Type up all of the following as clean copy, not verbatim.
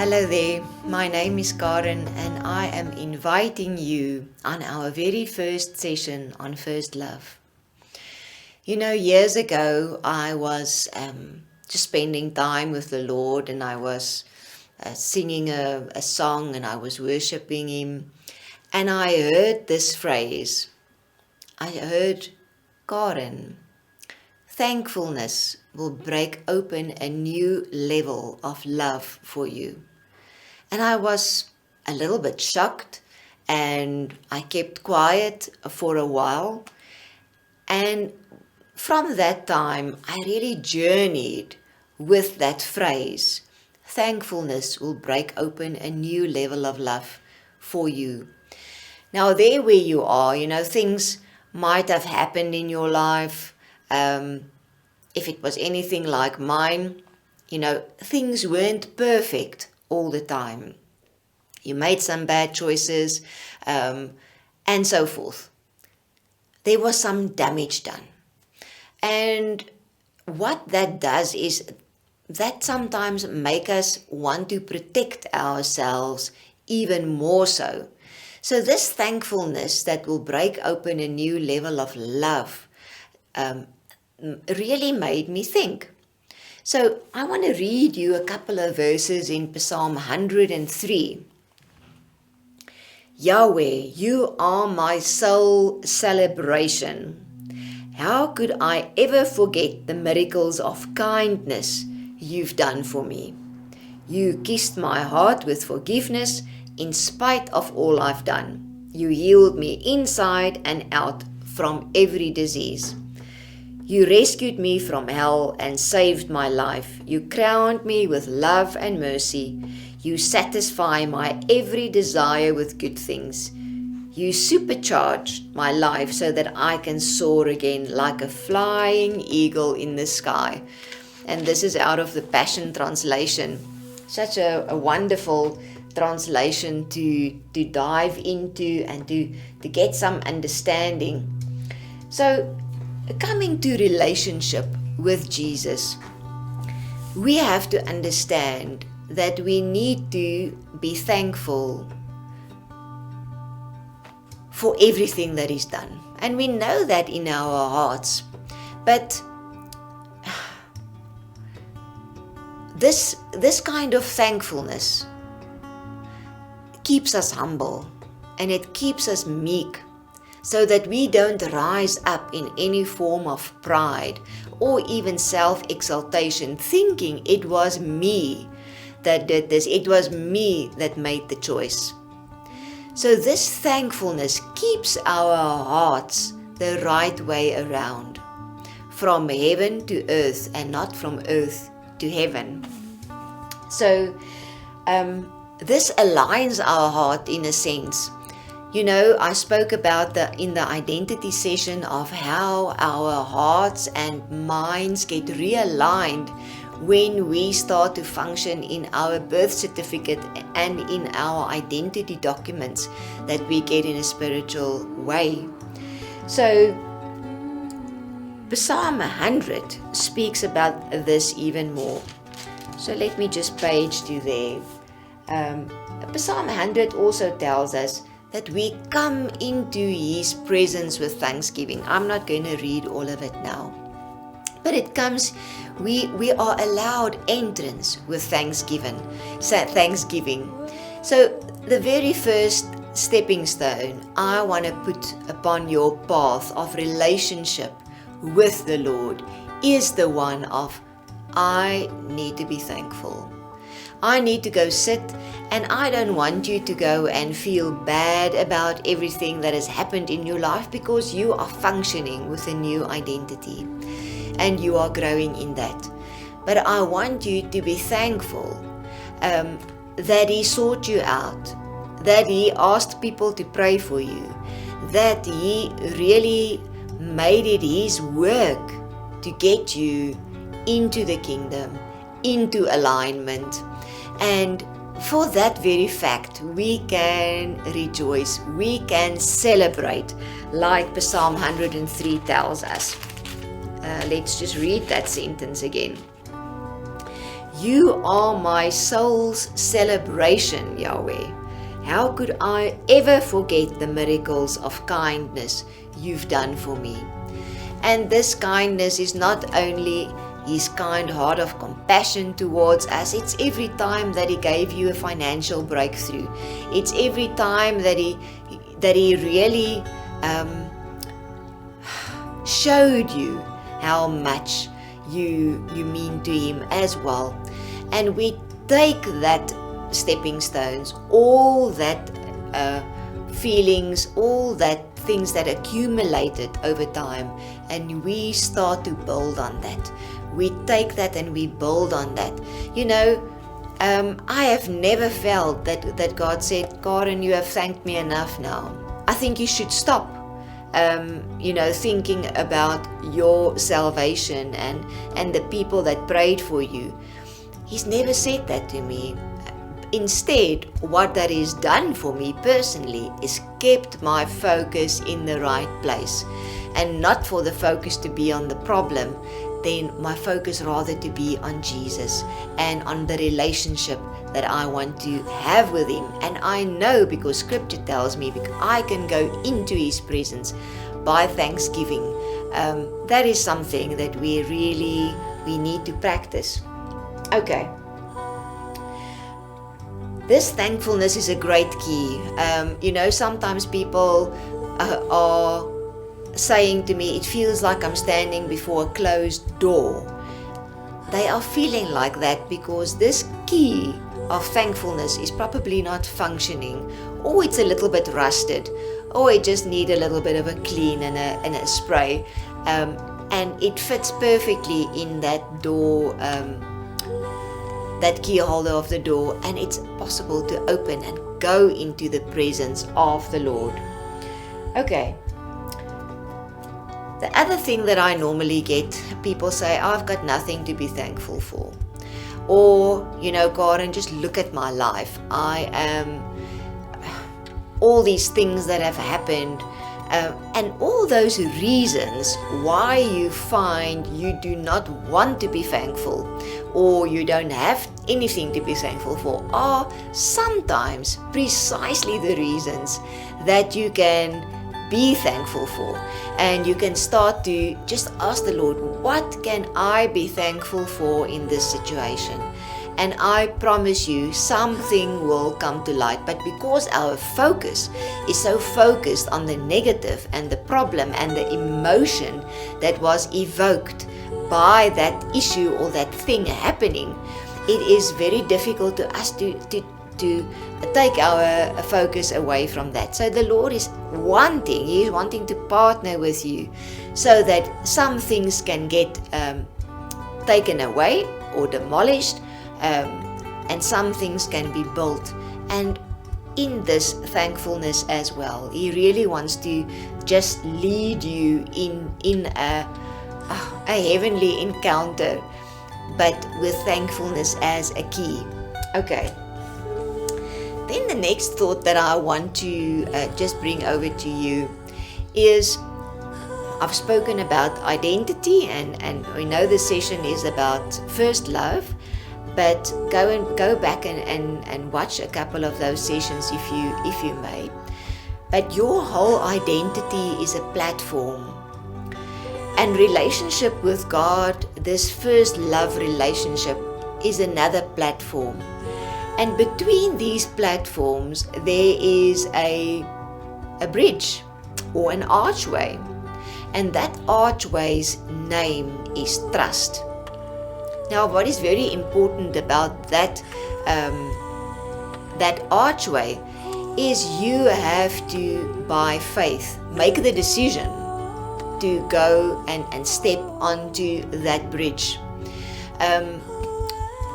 Hello there, my name is Karen and I am inviting you on our very first session on First Love. You know, years ago I was just spending time with the Lord and I was singing a song and I was worshiping Him, and I heard this phrase. I heard, Karen, thankfulness will break open a new level of love for you. And I was a little bit shocked and I kept quiet for a while. And from that time, I really journeyed with that phrase. Thankfulness will break open a new level of love for you. Now, there where you are, you know, things might have happened in your life. If it was anything like mine, you know, things weren't perfect all the time. You made some bad choices, and so forth. There was some damage done. And what that does is that sometimes make us want to protect ourselves even more so. So this thankfulness that will break open a new level of love really made me think. So I want to read you a couple of verses in Psalm 103. Yahweh, you are my sole celebration. How could I ever forget the miracles of kindness you've done for me? You kissed my heart with forgiveness in spite of all I've done. You healed me inside and out from every disease. You rescued me from hell and saved my life. You crowned me with love and mercy. You satisfy my every desire with good things. You supercharged my life so that I can soar again like a flying eagle in the sky. And this is out of the Passion Translation. Such a wonderful translation to dive into and to get some understanding. So, coming to relationship with Jesus, we have to understand that we need to be thankful for everything that is done. And we know that in our hearts. But this kind of thankfulness keeps us humble and it keeps us meek, so that we don't rise up in any form of pride or even self-exaltation, thinking it was me that did this, it was me that made the choice. So this thankfulness keeps our hearts the right way around, from heaven to earth and not from earth to heaven. So this aligns our heart in a sense. You know, I spoke about in the identity session of how our hearts and minds get realigned when we start to function in our birth certificate and in our identity documents that we get in a spiritual way. So, Psalm 100 speaks about this even more. So let me just page to there. Psalm 100 also tells us that we come into His presence with thanksgiving. I'm not going to read all of it now. But it comes, we are allowed entrance with thanksgiving. So the very first stepping stone I want to put upon your path of relationship with the Lord is the one of, I need to be thankful. I need to go sit, and I don't want you to go and feel bad about everything that has happened in your life, because you are functioning with a new identity and you are growing in that. But I want you to be thankful that He sought you out, that He asked people to pray for you, that He really made it His work to get you into the kingdom, into alignment. And for that very fact, we can rejoice, we can celebrate, like Psalm 103 tells us. Let's just read that sentence again. You are my soul's celebration, Yahweh. How could I ever forget the miracles of kindness you've done for me? And this kindness is not only His kind heart of compassion towards us, it's every time that He gave you a financial breakthrough. It's every time that He really showed you how much you mean to Him as well. And we take that stepping stones, all that feelings, all that things that accumulated over time, and we start to build on that. We take that and we build on that. I have never felt that God said, Karen, you have thanked me enough now. I think you should stop, thinking about your salvation and the people that prayed for you. He's never said that to me. Instead, what that has done for me personally is kept my focus in the right place, and not for the focus to be on the problem, then my focus rather to be on Jesus and on the relationship that I want to have with Him. And I know, because Scripture tells me, because I can go into His presence by thanksgiving. That is something that we need to practice. Okay. This thankfulness is a great key. Sometimes people are saying to me, it feels like I'm standing before a closed door. They are feeling like that because this key of thankfulness is probably not functioning, or it's a little bit rusted, or it just needs a little bit of a clean and a spray. And it fits perfectly in that door, that key holder of the door, and it's possible to open and go into the presence of the Lord. Okay. The other thing that I normally get, people say, I've got nothing to be thankful for. Or, Karen, just look at my life. I am all these things that have happened, and all those reasons why you find you do not want to be thankful, or you don't have anything to be thankful for, are sometimes precisely the reasons that you can be thankful for. And you can start to just ask the Lord, what can I be thankful for in this situation? And I promise you, something will come to light. But because our focus is so focused on the negative and the problem and the emotion that was evoked by that issue or that thing happening, it is very difficult to us to take our focus away from that. So the Lord is wanting to partner with you so that some things can get taken away or demolished, and some things can be built. And in this thankfulness as well, He really wants to just lead you in a heavenly encounter, but with thankfulness as a key. Okay. Then the next thought that I want to just bring over to you is, I've spoken about identity, and we know this session is about first love, but go back and watch a couple of those sessions if you may. But your whole identity is a platform, and relationship with God, this first love relationship, is another platform. And between these platforms, there is a bridge or an archway. And that archway's name is trust. Now, what is very important about that archway is you have to, by faith, make the decision to go and step onto that bridge.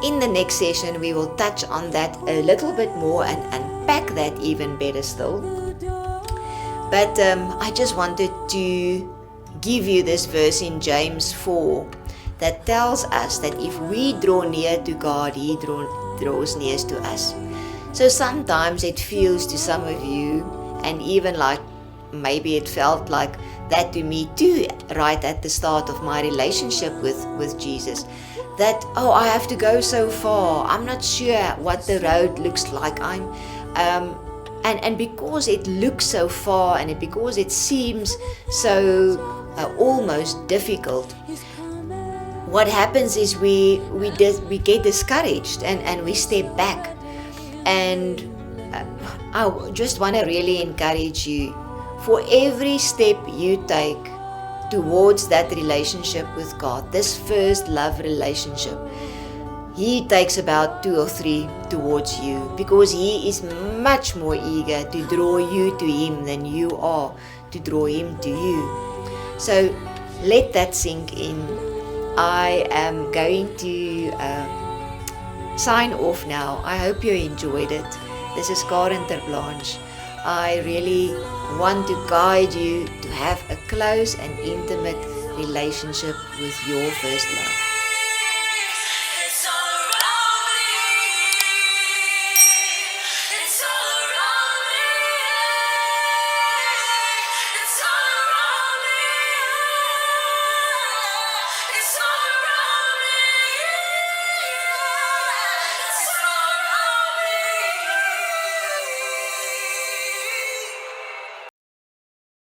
In the next session, we will touch on that a little bit more and unpack that even better still. But I just wanted to give you this verse in James 4 that tells us that if we draw near to God, He draws near to us. So sometimes it feels to some of you, and even like maybe it felt like that to me too, right at the start of my relationship with Jesus, that, oh, I have to go so far. I'm not sure what the road looks like. And because it looks so far and because it seems so almost difficult, what happens is we get discouraged and we step back. And I just want to really encourage you, for every step you take towards that relationship with God, this first love relationship, He takes about 2 or 3 towards you, because He is much more eager to draw you to Him than you are to draw Him to you. So let that sink in. I am going to sign off now. I hope you enjoyed it. This is Karen ter Blanche. I really want to guide you to have a close and intimate relationship with your first love.